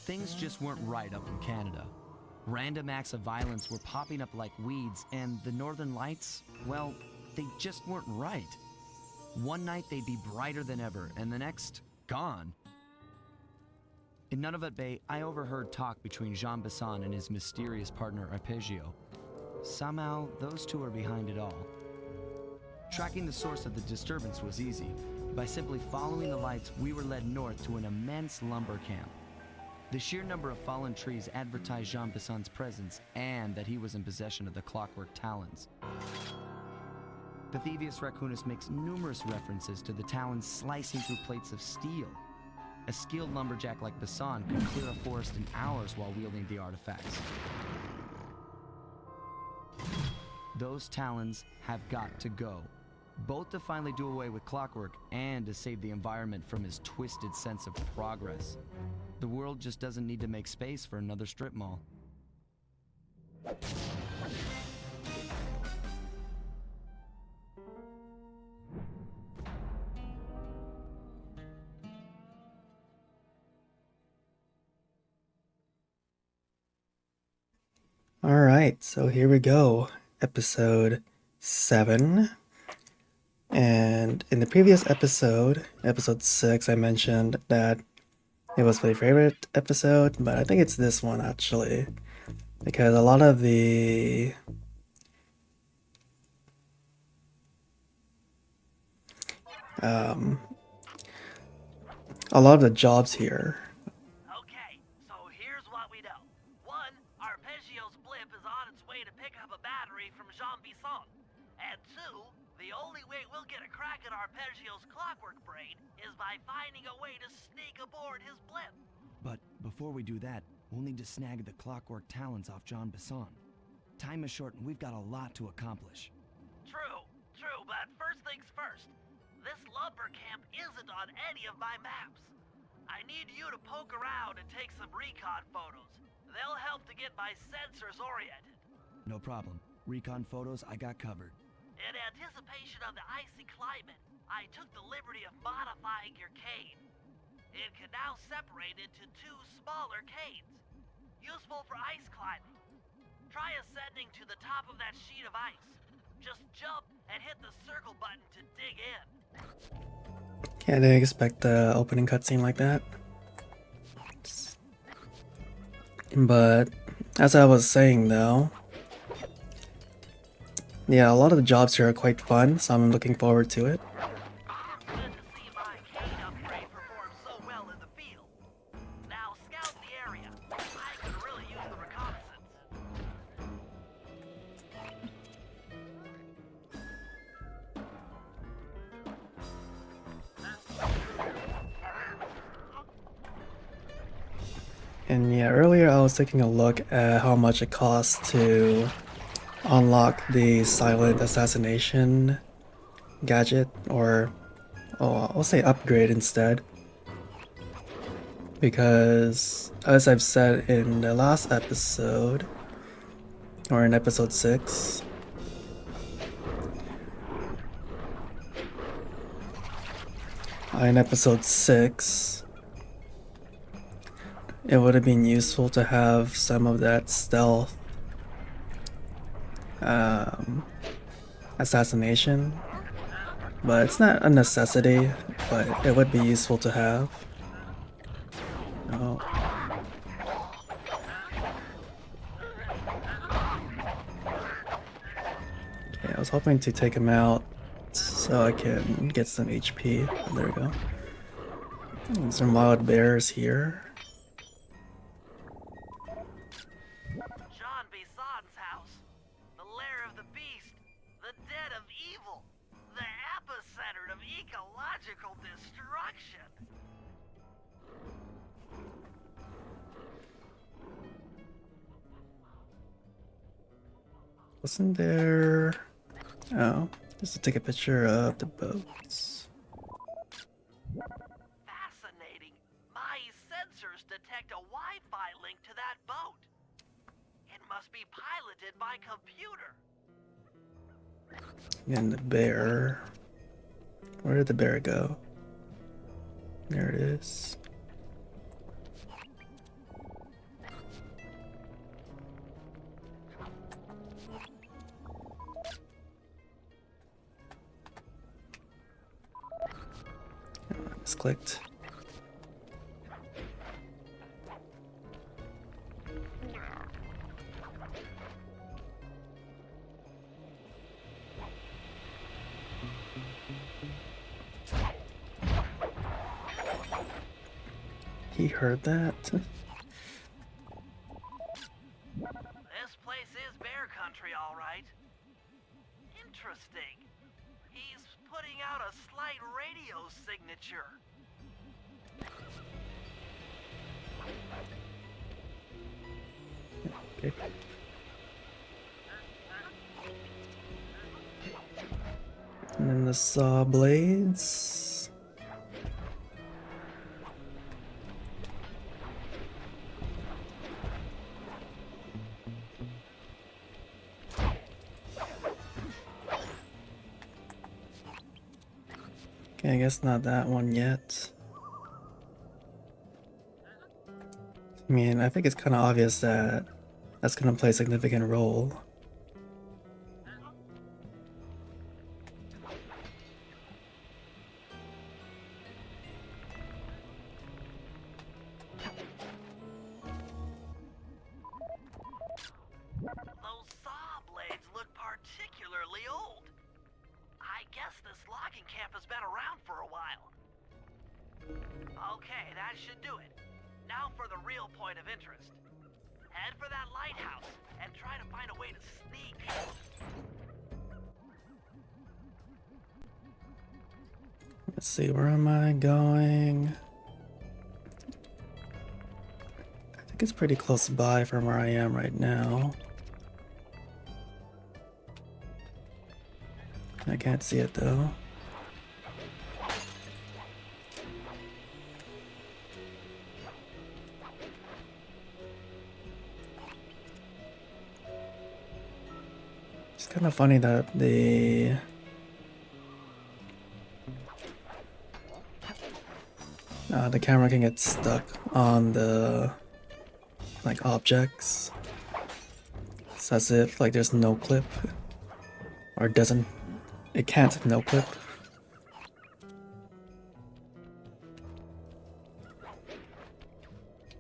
Things just weren't right up in Canada. Random acts of violence were popping up like weeds, and the Northern Lights, well, they just weren't right. One night they'd be brighter than ever, and the next, gone. In Nunavut Bay, I overheard talk between Jean Bison and his mysterious partner Arpeggio. Somehow, those two are behind it all. Tracking the source of the disturbance was easy. By simply following the lights, we were led north to an immense lumber camp. The sheer number of fallen trees advertised Jean Bison's presence and that he was in possession of the Clockwerk talons. The Thievius Raccoonus makes numerous references to the talons slicing through plates of steel. A skilled lumberjack like Bison could clear a forest in hours while wielding the artifacts. Those talons have got to go, both to finally do away with Clockwerk and to save the environment from his twisted sense of progress. The world just doesn't need to make space for another strip mall. Alright, so here we go. Episode 7. And in the previous episode, episode 6, I mentioned that it was my favorite episode, but I think it's this one actually. Because a lot of the jobs here. Okay, so here's what we know. 1, Arpeggio's blimp is on its way to pick up a battery from Jean Bison. And 2, the only way we'll get a crack at Arpeggio's Clockwerk brain is by finding a way to sneak aboard his blimp. But before we do that, we'll need to snag the Clockwerk talons off Jean Bison. Time is short and we've got a lot to accomplish. True, but first things first. This lumber camp isn't on any of my maps. I need you to poke around and take some recon photos. They'll help to get my sensors oriented. No problem. Recon photos, I got covered. In anticipation of the icy climate, I took the liberty of modifying your cane. It can now separate into 2 smaller canes, useful for ice climbing. Try ascending to the top of that sheet of ice. Just jump and hit the circle button to dig in. Can't expect the opening cutscene like that. But as I was saying though, yeah, a lot of the jobs here are quite fun, so I'm looking forward to it. Good to see my cane upgrade perform so well in the field. Now scout the area. I could really use the reconnaissance. And yeah, earlier I was taking a look at how much it costs to unlock the silent assassination gadget, or I'll say upgrade instead, because as I've said in the last episode, or in episode 6, it would have been useful to have some of that stealth assassination, but it's not a necessity, but it would be useful to have. Oh. Okay, I was hoping to take him out so I can get some HP. Oh, there we go. And some wild bears here. Jean Bison's house. The lair of the beast. The den of evil. The epicenter of ecological destruction. Wasn't there... Oh, just to take a picture of the boats. Fascinating. My sensors detect a Wi-Fi link to that boat. It must be piloted by computer. And the bear. Where did the bear go? There it is. Misclicked. He heard that. This place is bear country, all right. Interesting. He's putting out a slight radio signature. Okay. And then the saw blades. Okay, I guess not that one yet. I mean, I think it's kind of obvious that that's going to play a significant role. Those saw blades look particularly old. I guess this logging camp has been around for a while. Okay, that should do it. Now for the real point of interest. Head for that lighthouse and try to find a way to sneak. Let's see, where am I going? I think it's pretty close by from where I am right now. I can't see it though. It's kind of funny that the camera can get stuck on the like objects. It's as if like there's no clip, or it can't no clip.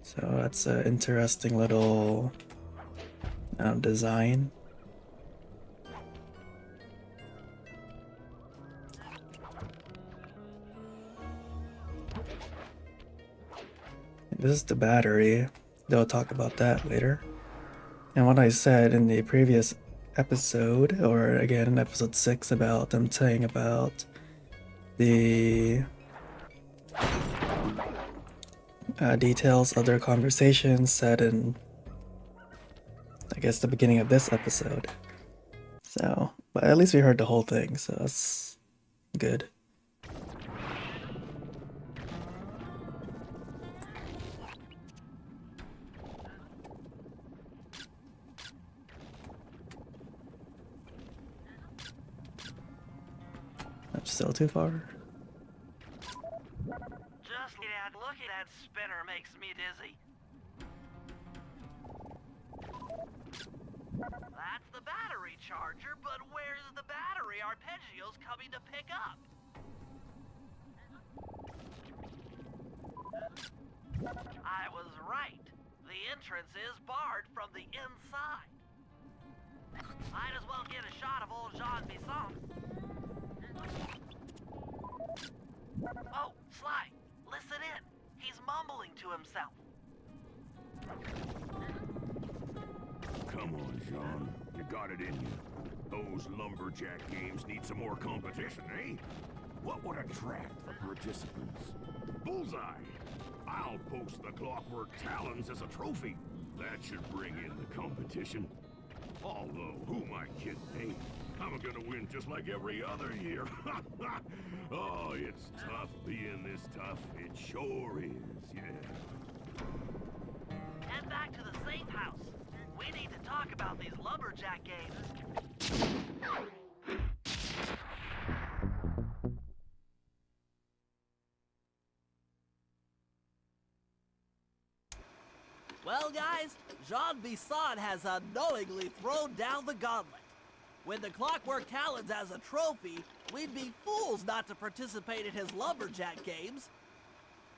So that's an interesting little design. This is the battery. They'll talk about that later. And what I said in the previous episode, or again in episode 6, about them saying about the details of their conversations said in, I guess, the beginning of this episode. So, but at least we heard the whole thing, so that's good. Still too far. Just looking at spinner makes me dizzy. That's the battery charger, but where's the battery Arpeggio's coming to pick up? I was right. The entrance is barred from the inside. Might as well get a shot of old Jean Bison. Oh, Sly, listen in. He's mumbling to himself. Come on, Jean. You got it in you. Those lumberjack games need some more competition, eh? What would attract the participants? Bullseye! I'll post the Clockwerk talons as a trophy. That should bring in the competition. Although, who am I kidding, eh? I'm gonna win just like every other year. Oh, it's tough being this tough. It sure is, yeah. Head back to the safe house. We need to talk about these lumberjack games. Jean Bison has unknowingly thrown down the gauntlet. With the Clockwerk talons as a trophy, we'd be fools not to participate in his lumberjack games.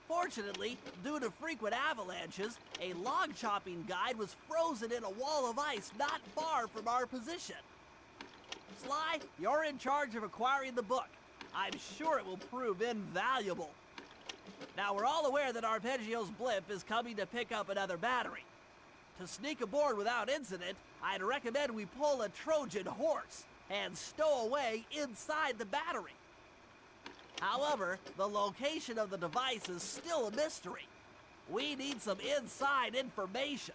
Fortunately, due to frequent avalanches, a log chopping guide was frozen in a wall of ice not far from our position. Sly, you're in charge of acquiring the book. I'm sure it will prove invaluable. Now, we're all aware that Arpeggio's blimp is coming to pick up another battery. To sneak aboard without incident, I'd recommend we pull a Trojan horse and stow away inside the battery. However, the location of the device is still a mystery. We need some inside information.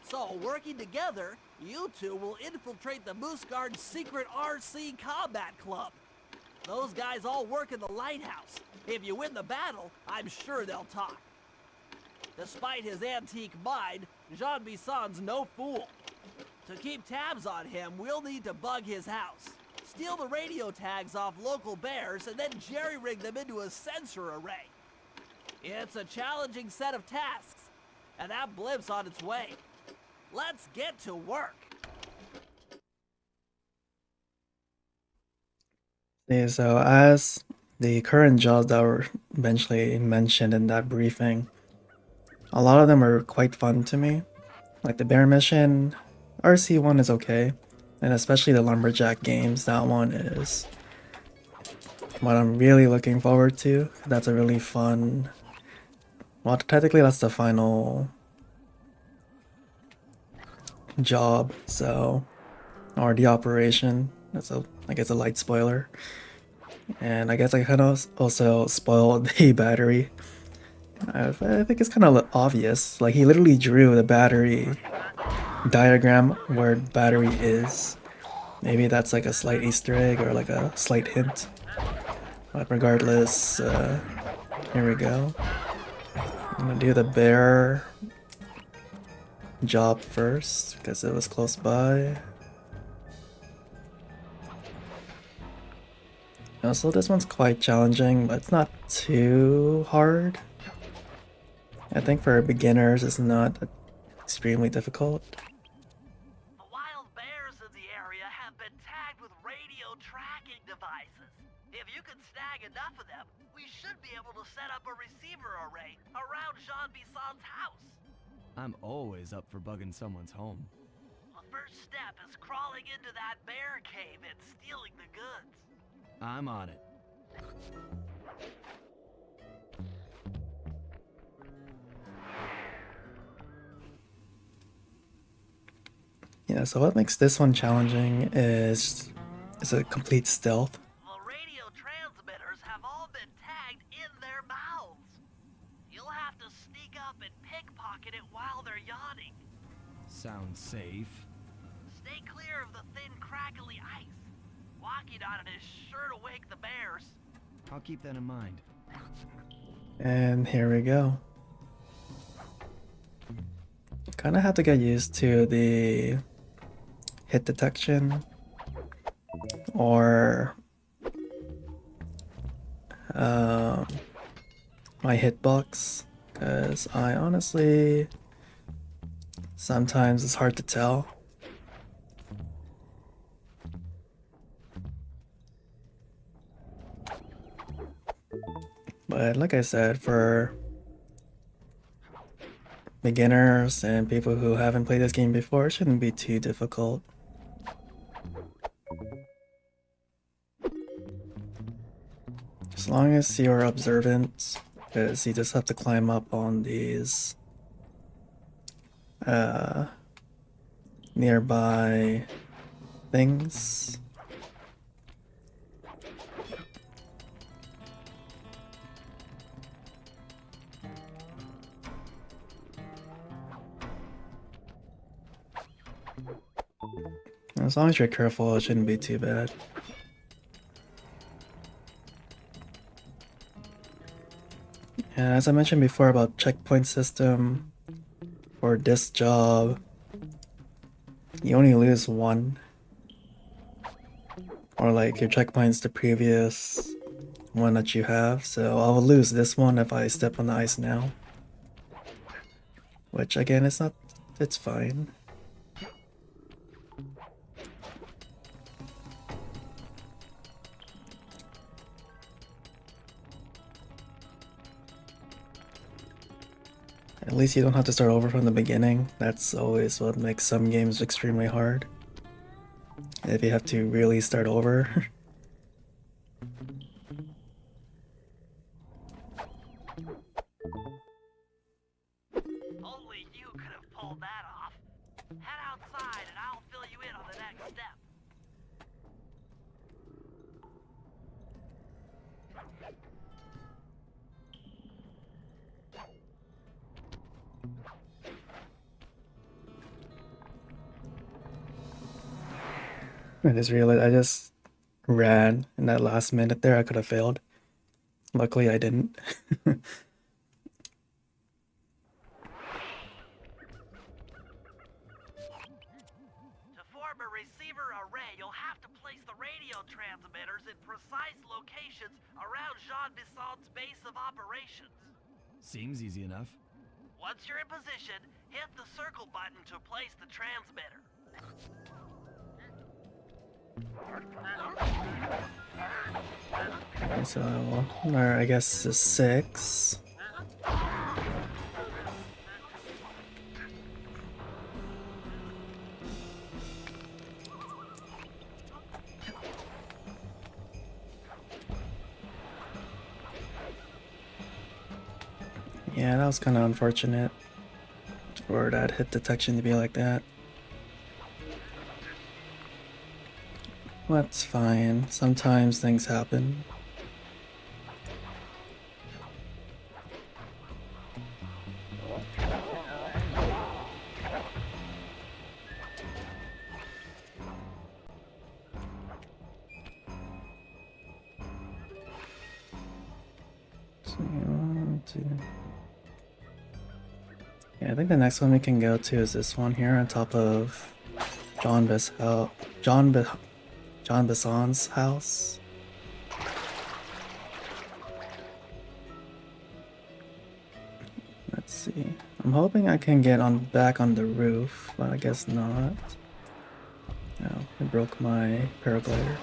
So, working together, you two will infiltrate the Moose Guard's secret RC combat club. Those guys all work in the lighthouse. If you win the battle, I'm sure they'll talk. Despite his antique mind, Jean Bison's no fool. To keep tabs on him, we'll need to bug his house, steal the radio tags off local bears, and then jerry-rig them into a sensor array. It's a challenging set of tasks, and that blimp's on its way. Let's get to work. Yeah, so as the current jobs that were eventually mentioned in that briefing, a lot of them are quite fun to me. Like the bear mission, RC1 is okay, and especially the lumberjack games, that one is what I'm really looking forward to. That's a really fun, well, technically that's the final job, so, or the operation. That's a, I guess, a light spoiler. And I guess I kind of also spoiled the battery. I think it's kind of obvious. Like, he literally drew the battery diagram where battery is. Maybe that's like a slight Easter egg or like a slight hint. But regardless, here we go. I'm gonna do the bear job first because it was close by. So this one's quite challenging, but it's not too hard. I think for beginners, it's not extremely difficult. The wild bears in the area have been tagged with radio tracking devices. If you can snag enough of them, we should be able to set up a receiver array around Jean Bison's house. I'm always up for bugging someone's home. The first step is crawling into that bear cave and stealing the goods. I'm on it. Yeah, so what makes this one challenging is a complete stealth. The radio transmitters have all been tagged in their mouths. You'll have to sneak up and pickpocket it while they're yawning. Sounds safe. Stay clear of the thin, crackly ice. Walking on it is sure to wake the bears. I'll keep that in mind. And here we go. Kind of have to get used to the hit detection or my hitbox, because I honestly sometimes it's hard to tell. But like I said, for beginners and people who haven't played this game before, it shouldn't be too difficult. As long as you're observant, because you just have to climb up on these nearby things. As long as you're careful, it shouldn't be too bad. And as I mentioned before about checkpoint system, for this job, you only lose one. Or like your checkpoint's the previous one that you have, so I'll lose this one if I step on the ice now. Which again, it's It's fine. At least you don't have to start over from the beginning. That's always what makes some games extremely hard. If you have to really start over. Only you could have pulled that off. Head outside and I'll fill you in on the next step. I just realized I just ran in that last minute there. I could have failed. Luckily, I didn't. To form a receiver array, you'll have to place the radio transmitters in precise locations around Jean Bison's base of operations. Seems easy enough. Once you're in position, hit the circle button to place the transmitter. So, or I guess the 6. Yeah, that was kind of unfortunate for that hit detection to be like that. That's fine. Sometimes things happen. So, 1, 2. Yeah, I think the next one we can go to is this one here on top of Jean Bison's house. Let's see. I'm hoping I can get back on the roof, but I guess not. No, I broke my paraglider.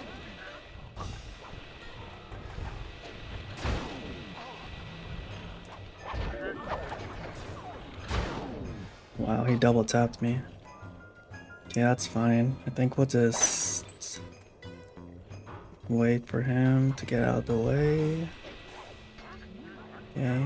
Wow, he double tapped me. Yeah, that's fine. I think we'll just wait for him to get out of the way. Okay.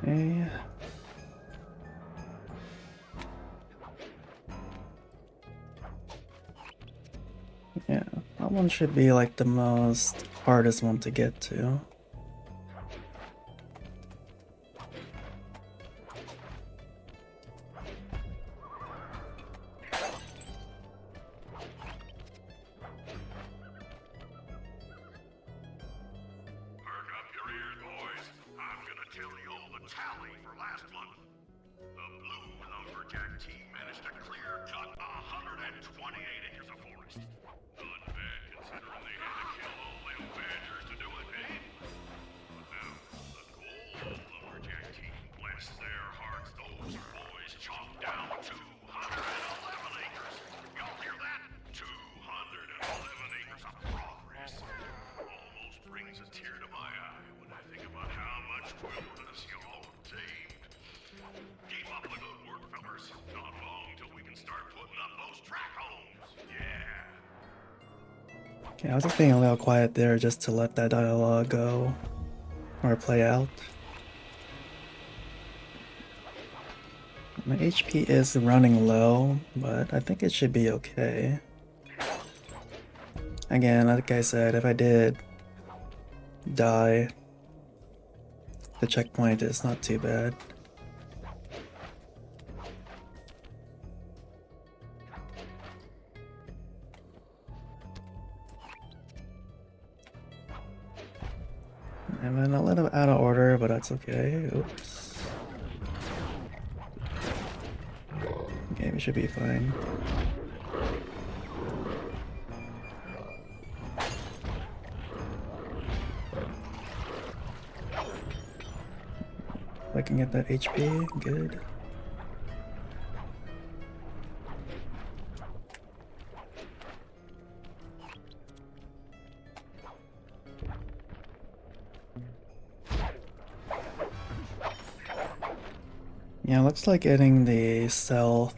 Okay. Yeah, that one should be like the most hardest one to get to. Perk up your ears, boys. I'm gonna tell you all the tally for last month. The blue lumberjack team managed to clear cut 128 acres of forest. Not bad considering they had to kill all them badgers to do it, eh? But now, the gold lumberjack team, bless their hearts, those boys chopped down 211 acres. Y'all hear that? 211 acres of progress. Almost brings a tear to my eye when I think about how much wilderness y'all have tamed. Keep up the good work, fellas. Not long till we can start putting up those track homes. Yeah. Okay, I was just being a little quiet there just to let that dialogue go or play out. My HP is running low, but I think it should be okay. Again, like I said, if I did die, the checkpoint is not too bad. I'm in a little out of order, but that's okay. Oops. we should be fine. I can get that HP, good. Yeah, looks like getting the stealth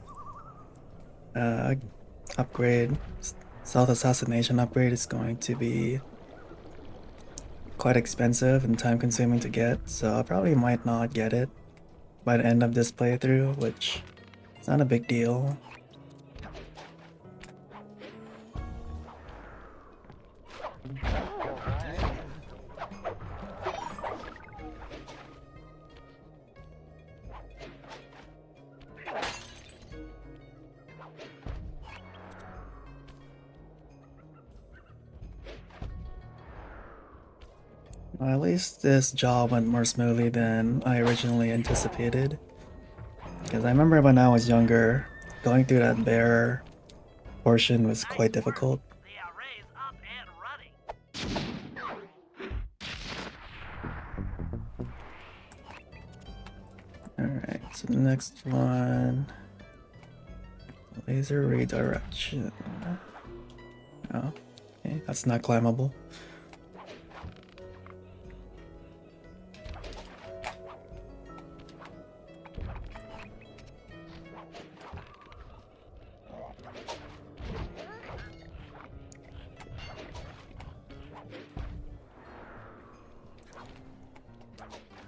upgrade, stealth assassination upgrade is going to be quite expensive and time consuming to get, so I probably might not get it by the end of this playthrough, which is not a big deal. Well, at least this job went more smoothly than I originally anticipated. Because I remember when I was younger, going through that bear portion was quite difficult. The array's up and running. Alright, so the next one... Laser redirection. Oh, okay, that's not climbable.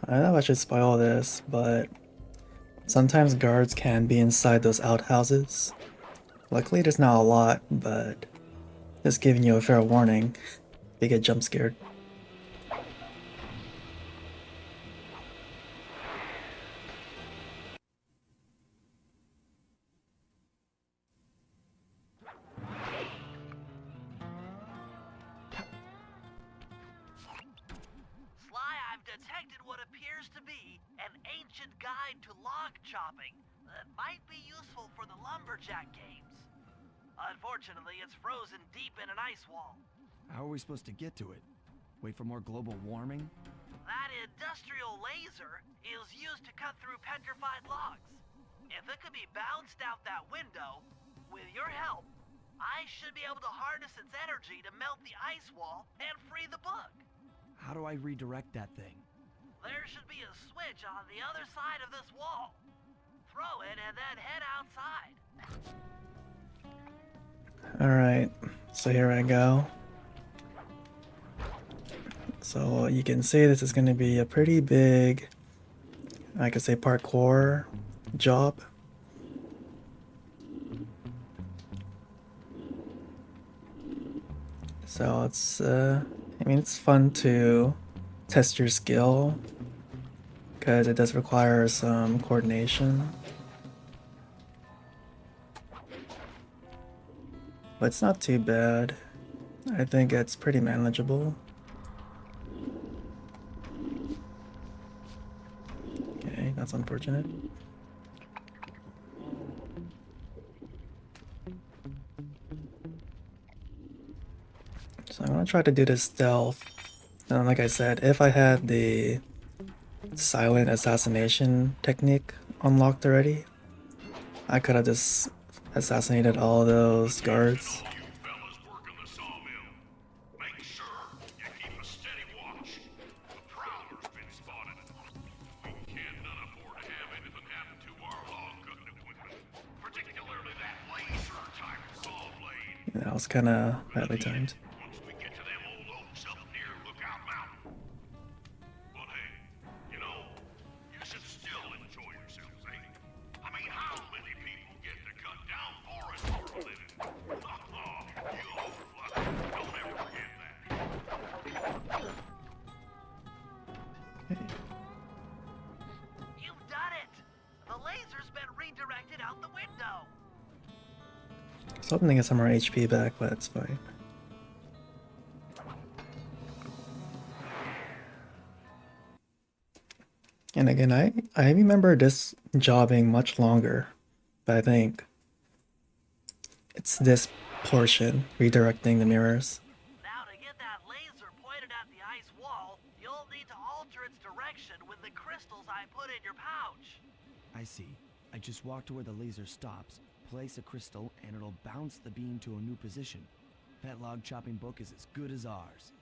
I know I should spoil this, but sometimes guards can be inside those outhouses. Luckily there's not a lot, but just giving you a fair warning if you get jump scared. Sly, I've detected what appears to be an ancient guide to log chopping that might be useful for the lumberjack games. Unfortunately, it's frozen deep in an ice wall. How are we supposed to get to it? Wait for more global warming? That industrial laser is used to cut through petrified logs. If it could be bounced out that window, with your help, I should be able to harness its energy to melt the ice wall and free the bug. How do I redirect that thing? There should be a switch on the other side of this wall. Throw it and then head outside. Alright, so here I go. So you can see this is going to be a pretty big, I could say, parkour job. So it's, I mean, it's fun to test your skill because it does require some coordination. But it's not too bad. I think it's pretty manageable. Okay, that's unfortunate. So I'm gonna try to do this stealth. And like I said, if I had the silent assassination technique unlocked already, I could have just assassinated all those guards. All you fellas working the sawmill, make sure you keep a steady watch. The prowler's been spotted. We cannot afford to have anything happen to our log cutting equipment, particularly that laser-type saw blade. That was kind of badly timed. Once we get to them old oaks up near Lookout Mountain. But hey, you know, you should still enjoy yourselves, eh? I mean, how many people get to cut down forest for a living? You old fucker, don't ever forget that. You've done it! The laser's been redirected out the window. I was hoping to get some more HP back, but it's fine. And again, I remember this job being much longer, but I think It's this portion, redirecting the mirrors. Now to get that laser pointed at the ice wall, you'll need to alter its direction with the crystals I put in your pouch. I see. I just walk to where the laser stops, place a crystal, and it'll bounce the beam to a new position. That log chopping book is as good as ours.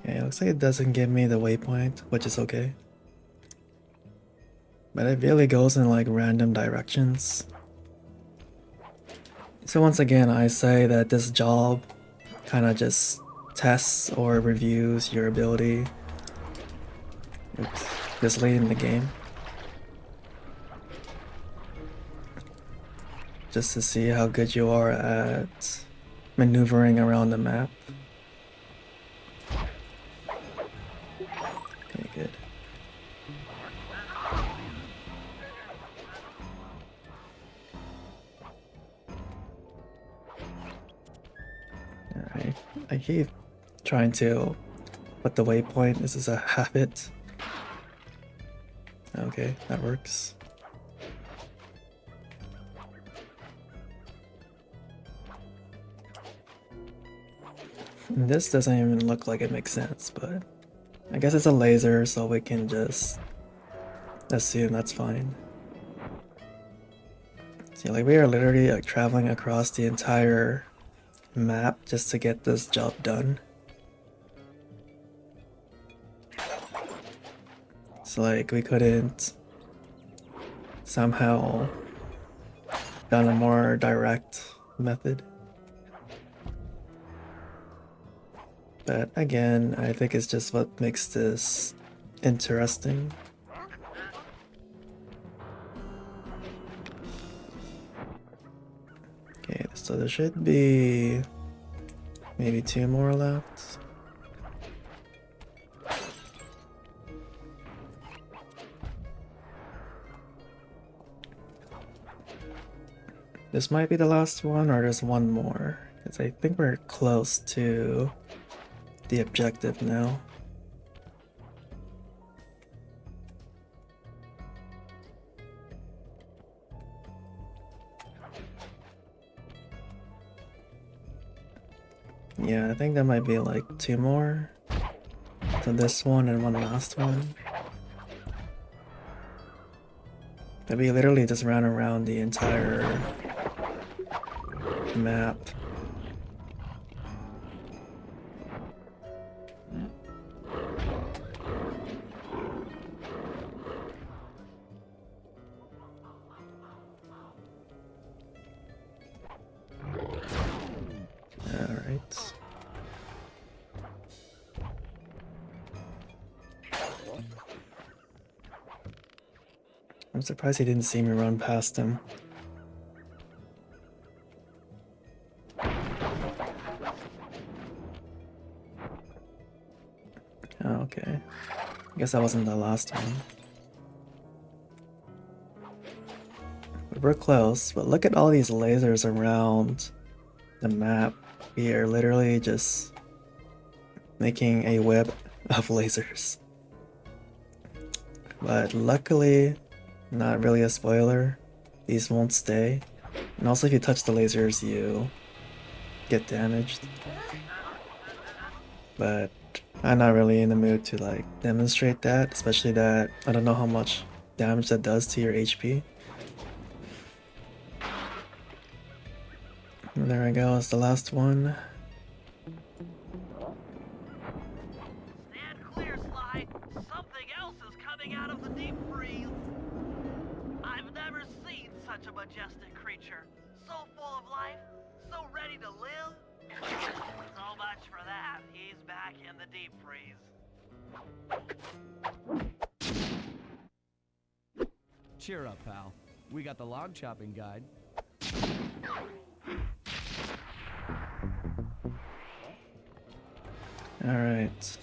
Okay, it looks like it doesn't give me the waypoint, which is okay. But it really goes in like random directions. So once again, I say that this job kind of just tests or reviews your ability this late in the game. Just to see how good you are at maneuvering around the map. Okay, good. Alright, I keep trying to put the waypoint. This is a habit. Okay, that works. And this doesn't even look like it makes sense, but I guess it's a laser, so we can just assume that's fine. See, like we are literally like traveling across the entire map just to get this job done. It's like we couldn't somehow done a more direct method. But again, I think it's just what makes this interesting. Okay, so there should be maybe 2 more left. This might be the last one, or there's one more, because I think we're close to the objective now. Yeah, I think there might be like 2 more. So this one and one last one. But we literally just ran around the entire map. Alright. I'm surprised he didn't see me run past him. Oh, okay. I guess that wasn't the last one. We're close, but look at all these lasers around the map. We are literally just making a web of lasers. But luckily, not really a spoiler, these won't stay. And also if you touch the lasers, you get damaged. But I'm not really in the mood to like demonstrate that, especially that I don't know how much damage that does to your HP. And there we go, it's the last one. Stand clear, Sly. Something else is coming out of the deep freeze. I've never seen such a majestic creature. So full of life, so ready to live. So much for that. He's back in the deep freeze. Cheer up, pal. We got the log chopping guide. Alright.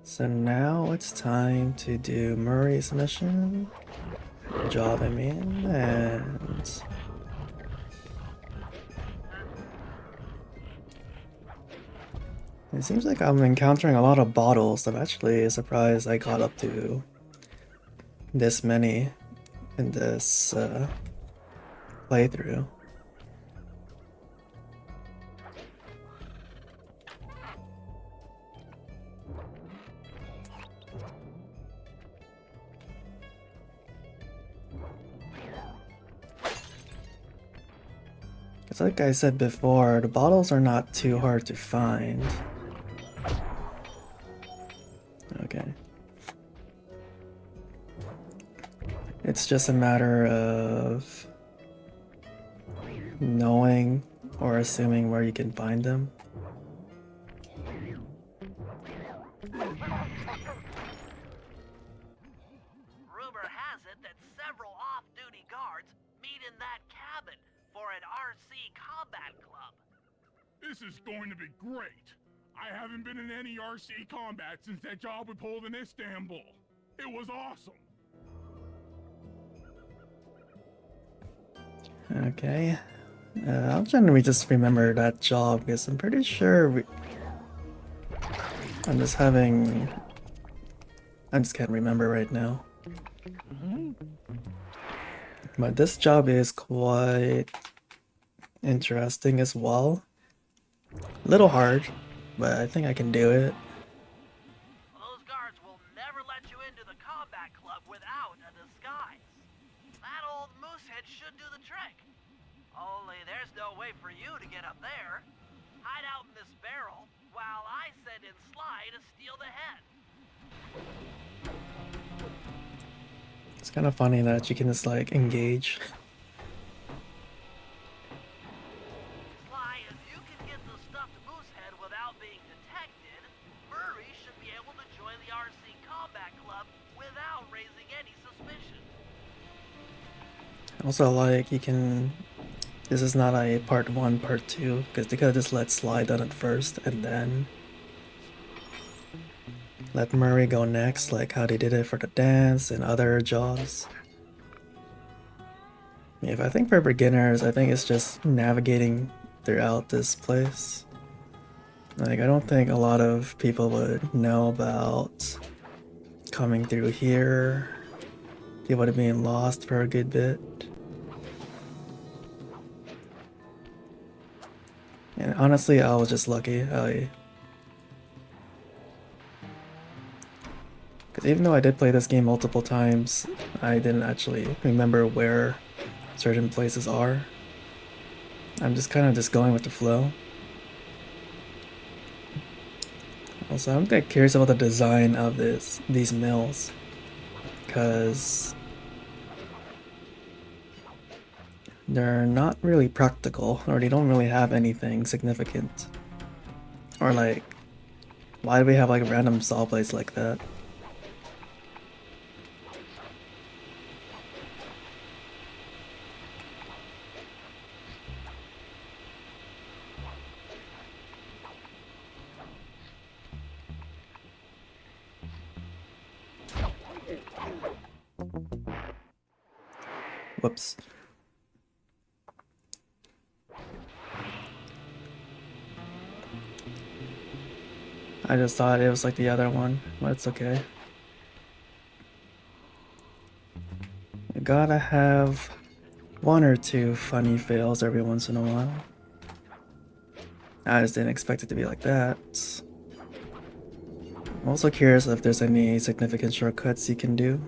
So now it's time to do Murray's mission. Job, I mean, and it seems like I'm encountering a lot of bottles. I'm actually surprised I got up to this many in this playthrough. It's like I said before, the bottles are not too hard to find. Okay. It's just a matter of knowing or assuming where you can find them. Rumor has it that several off-duty guards meet in that cabin for an RC combat club. This is going to be great. I haven't been in any RC combat since that job we pulled in Istanbul. It was awesome. Okay. I'm trying to just remember that job because I'm pretty sure I just can't remember right now. But this job is quite interesting as well. A little hard, but I think I can do it. Those guards will never let you into the combat club without a disguise. That old moosehead should do the trick. Only there's no way for you to get up there. Hide out in this barrel while I send in Sly to steal the head. It's kind of funny that you can just like engage. Sly, if you can get the stuffed moosehead without being detected, Murray should be able to join the RC combat club without raising any suspicion. Also, like, you can... This is not a part 1, part 2, because they could have just let Sly done it first, and then let Murray go next, like how they did it for the dance and other jobs. If I think for beginners, I think it's just navigating throughout this place. Like, I don't think a lot of people would know about coming through here. They would have been lost for a good bit. And honestly, I was just lucky. Because even though I did play this game multiple times, I didn't actually remember where certain places are. I'm just kind of just going with the flow. Also, I'm kind of curious about the design of these mills, because they're not really practical, or they don't really have anything significant. Or like, why do we have like random saw blades like that? Whoops. I just thought it was like the other one, but it's okay. You gotta have one or two funny fails every once in a while. I just didn't expect it to be like that. I'm also curious if there's any significant shortcuts you can do.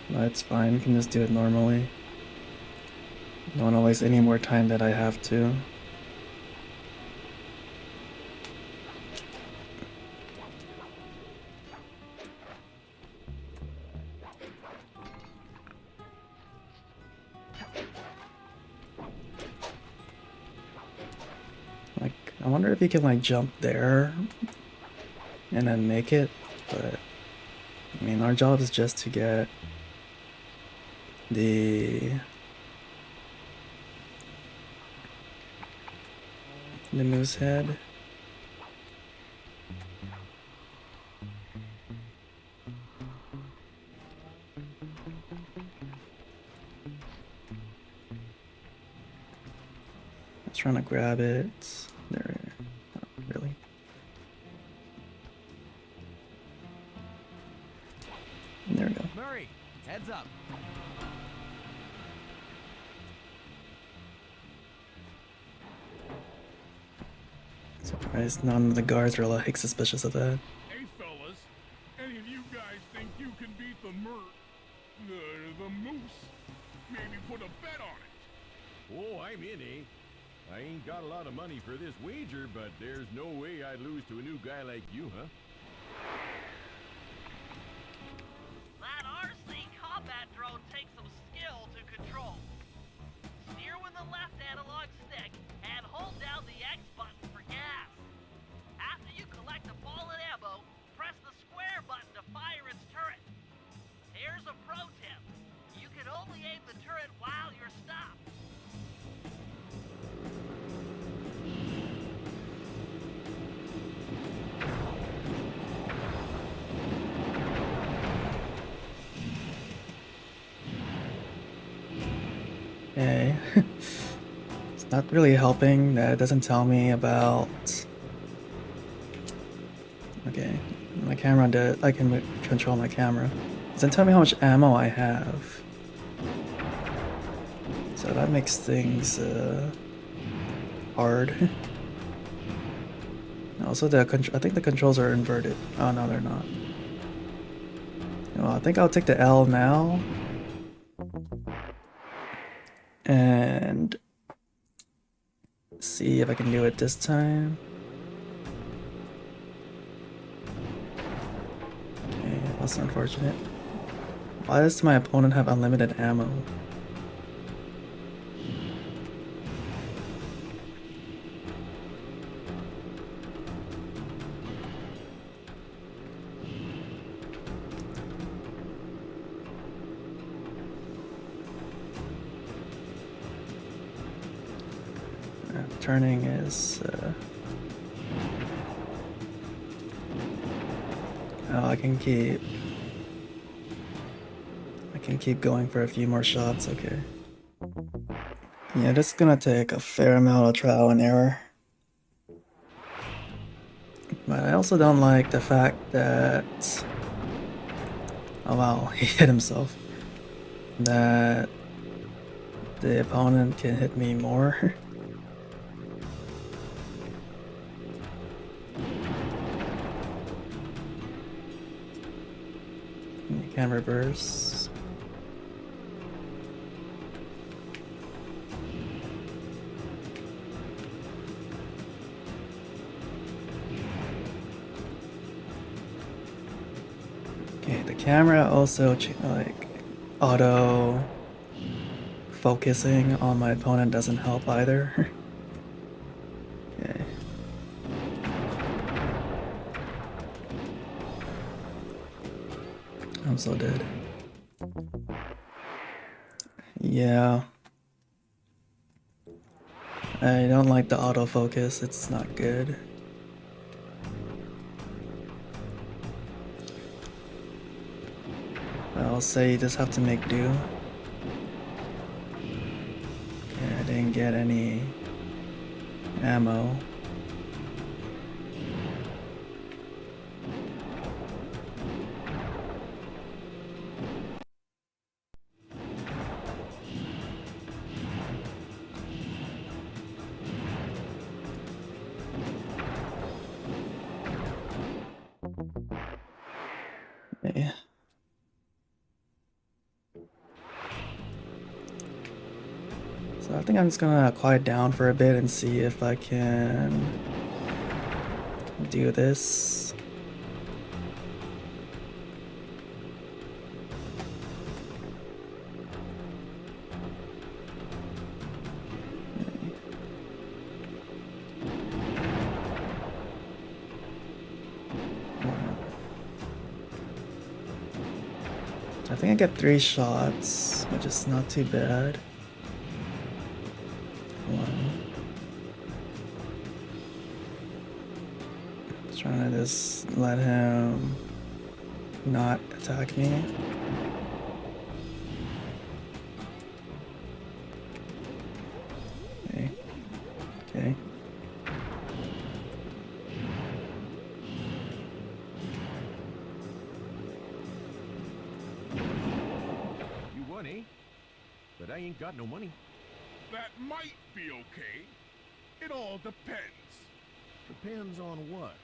That's fine, you can just do it normally. Don't want to waste any more time than I have to. Like, I wonder if you can like jump there and then make it, but I mean, our job is just to get the moose head. I was trying to grab it. There, not really. And there we go. Murray, heads up. Surprised none of the guards are like suspicious of that. Hey, fellas. Any of you guys think you can beat the the moose? Maybe put a bet on it. Oh, I'm in, eh? I ain't got a lot of money for this wager, but there's no way I'd lose to a new guy like you, huh? That RC combat drone takes some skill to control. Steer with the left analog stick and hold down the X button for gas. After you collect the ball and ammo, press the square button to fire its turret. Here's a pro tip. You can only aim the turret while you're stopped. Okay. It's not really helping that it doesn't tell me about... Okay, my camera did. I can control my camera. It doesn't tell me how much ammo I have. So that makes things hard. Also, I think the controls are inverted. Oh no, they're not. Well, I think I'll take the L now. And see if I can do it this time. Okay, that's unfortunate. Why does my opponent have unlimited ammo? Turning is oh, I can keep going for a few more shots. Okay, yeah, this is gonna take a fair amount of trial and error, but I also don't like the fact that, oh wow, he hit himself, that the opponent can hit me more. Can reverse. Okay, the camera also like auto focusing on my opponent doesn't help either. Okay. I'm so dead. Yeah. I don't like the autofocus, it's not good. I'll say you just have to make do. Okay, I didn't get any ammo. Yeah. So I think I'm just gonna quiet down for a bit and see if I can do this. I think I get 3 shots, which is not too bad. 1. Just trying to just let him not attack me. Okay. Okay. You won, eh? But I ain't got no money. That might be okay. It all depends. Depends on what?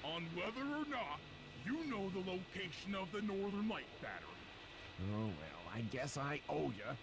On whether or not you know the location of the Northern Light Battery. Oh, well, I guess I owe ya.